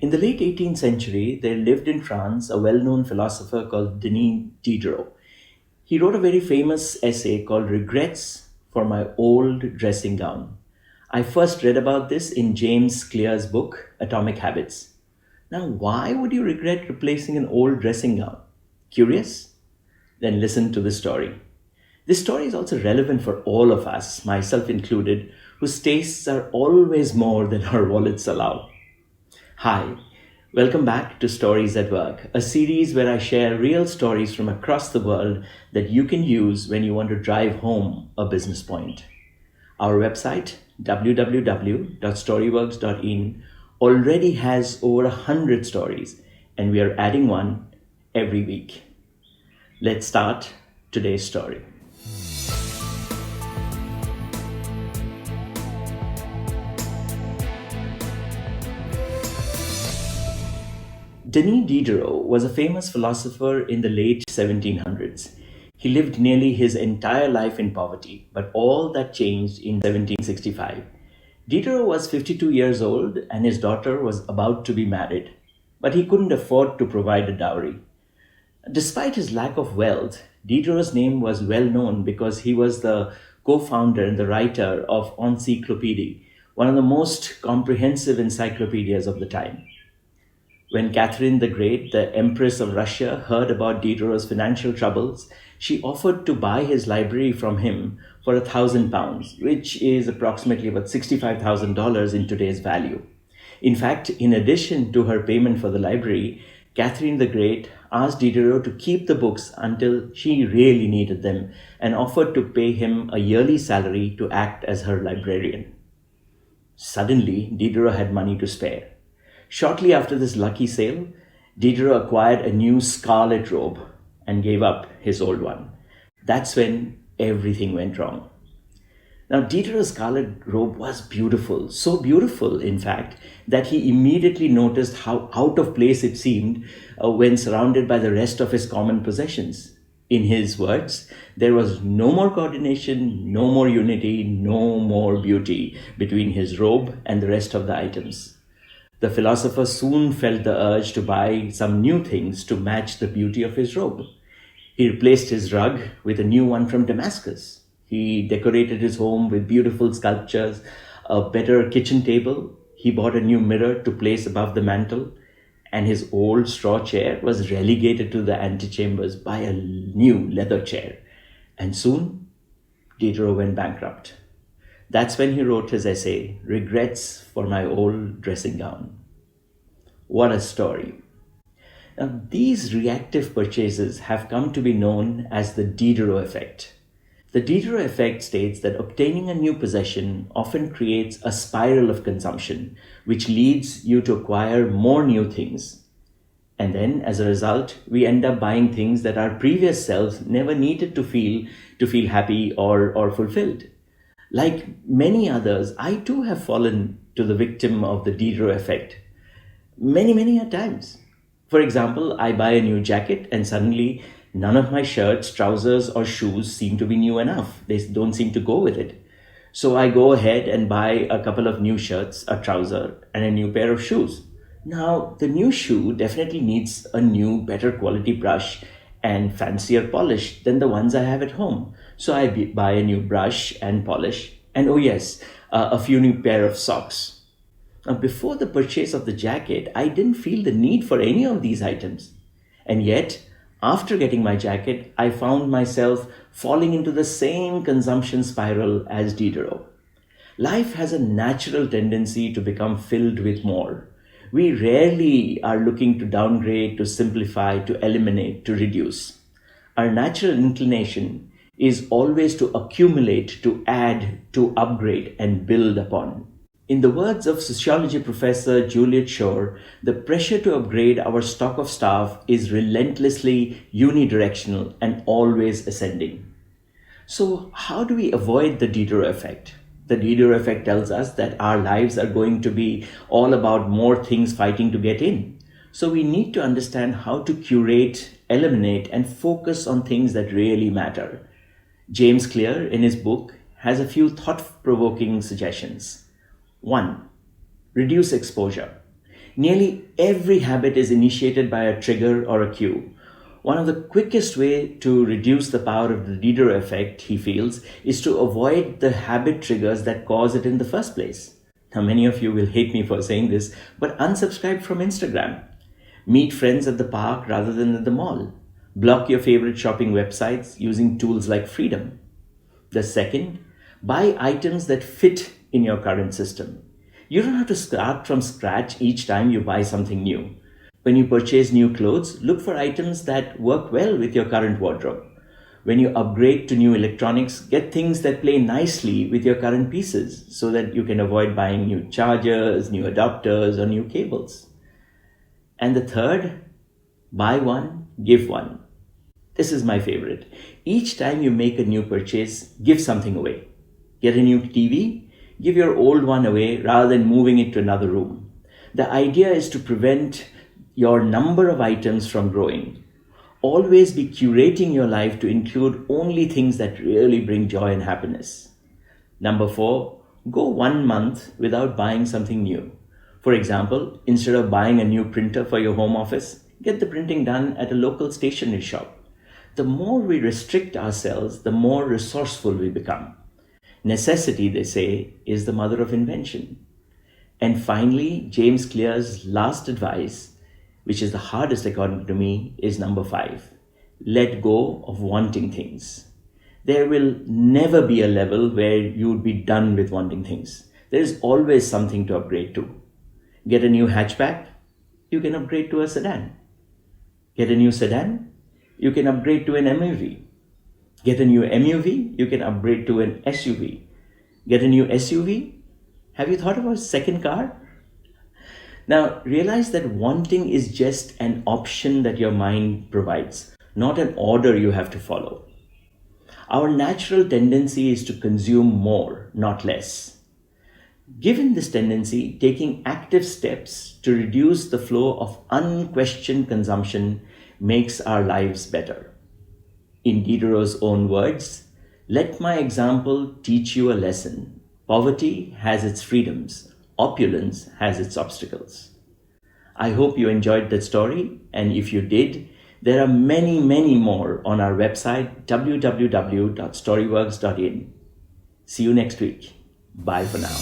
In the late 18th century, there lived in France a well known philosopher called Denis Diderot. He wrote a very famous essay called Regrets for My Old Dressing Gown. I first read about this in James Clear's book, Atomic Habits. Now, why would you regret replacing an old dressing gown? Curious? Then listen to the story. This story is also relevant for all of us, myself included, whose tastes are always more than our wallets allow. Hi, welcome back to Stories at Work, a series where I share real stories from across the world that you can use when you want to drive home a business point. Our website, www.storyworks.in, already has over 100 stories, and we are adding one every week. Let's start today's story. Denis Diderot was a famous philosopher in the late 1700s. He lived nearly his entire life in poverty, but all that changed in 1765. Diderot was 52 years old and his daughter was about to be married, but he couldn't afford to provide a dowry. Despite his lack of wealth, Diderot's name was well known because he was the co-founder and the writer of Encyclopédie, one of the most comprehensive encyclopedias of the time. When Catherine the Great, the Empress of Russia, heard about Diderot's financial troubles, she offered to buy his library from him for £1,000, which is approximately about $65,000 in today's value. In fact, in addition to her payment for the library, Catherine the Great asked Diderot to keep the books until she really needed them and offered to pay him a yearly salary to act as her librarian. Suddenly, Diderot had money to spare. Shortly after this lucky sale, Diderot acquired a new scarlet robe and gave up his old one. That's when everything went wrong. Now, Diderot's scarlet robe was beautiful, so beautiful, in fact, that he immediately noticed how out of place it seemed when surrounded by the rest of his common possessions. In his words, there was no more coordination, no more unity, no more beauty between his robe and the rest of the items. The philosopher soon felt the urge to buy some new things to match the beauty of his robe. He replaced his rug with a new one from Damascus. He decorated his home with beautiful sculptures, a better kitchen table. He bought a new mirror to place above the mantel, and his old straw chair was relegated to the antechambers by a new leather chair. And soon, Diderot went bankrupt. That's when he wrote his essay, Regrets for My Old Dressing Gown. What a story. Now, these reactive purchases have come to be known as the Diderot Effect. The Diderot Effect states that obtaining a new possession often creates a spiral of consumption, which leads you to acquire more new things. And then, as a result, we end up buying things that our previous selves never needed to feel happy or fulfilled. Like many others, I too have fallen to the victim of the Diderot effect. Many a times. For example, I buy a new jacket and suddenly none of my shirts, trousers or shoes seem to be new enough. They don't seem to go with it. So I go ahead and buy a couple of new shirts, a trouser and a new pair of shoes. Now, the new shoe definitely needs a new, better quality brush and fancier polish than the ones I have at home. So I buy a new brush and polish, and oh yes, a few new pair of socks. Now, before the purchase of the jacket, I didn't feel the need for any of these items. And yet, after getting my jacket, I found myself falling into the same consumption spiral as Diderot. Life has a natural tendency to become filled with more. We rarely are looking to downgrade, to simplify, to eliminate, to reduce. Our natural inclination is always to accumulate, to add, to upgrade, and build upon. In the words of sociology professor Juliet Shore, the pressure to upgrade our stock of stuff is relentlessly unidirectional and always ascending. So, how do we avoid the Diderot effect? The Diderot effect tells us that our lives are going to be all about more things fighting to get in. So we need to understand how to curate, eliminate, and focus on things that really matter. James Clear, in his book, has a few thought-provoking suggestions. 1. Reduce exposure. Nearly every habit is initiated by a trigger or a cue. One of the quickest way to reduce the power of the Diderot effect, he feels, is to avoid the habit triggers that cause it in the first place. Now, many of you will hate me for saying this, but unsubscribe from Instagram. Meet friends at the park rather than at the mall. Block your favorite shopping websites using tools like Freedom. The second, buy items that fit in your current system. You don't have to start from scratch each time you buy something new. When you purchase new clothes, look for items that work well with your current wardrobe. When you upgrade to new electronics, get things that play nicely with your current pieces so that you can avoid buying new chargers, new adapters, or new cables. And the third, buy one, give one. This is my favorite. Each time you make a new purchase, give something away. Get a new TV, give your old one away rather than moving it to another room. The idea is to prevent your number of items from growing. Always be curating your life to include only things that really bring joy and happiness. Number 4, go 1 month without buying something new. For example, instead of buying a new printer for your home office, get the printing done at a local stationery shop. The more we restrict ourselves, the more resourceful we become. Necessity, they say, is the mother of invention. And finally, James Clear's last advice, which is the hardest according to me, is number 5. Let go of wanting things. There will never be a level where you would be done with wanting things. There is always something to upgrade to. Get a new hatchback, you can upgrade to a sedan. Get a new sedan, you can upgrade to an MUV. Get a new MUV, you can upgrade to an SUV. Get a new SUV, have you thought about a second car? Now, realize that wanting is just an option that your mind provides, not an order you have to follow. Our natural tendency is to consume more, not less. Given this tendency, taking active steps to reduce the flow of unquestioned consumption makes our lives better. In Diderot's own words, let my example teach you a lesson. Poverty has its freedoms. Opulence has its obstacles. I hope you enjoyed that story, and if you did, there are many, many more on our website www.storyworks.in. See you next week. Bye for now.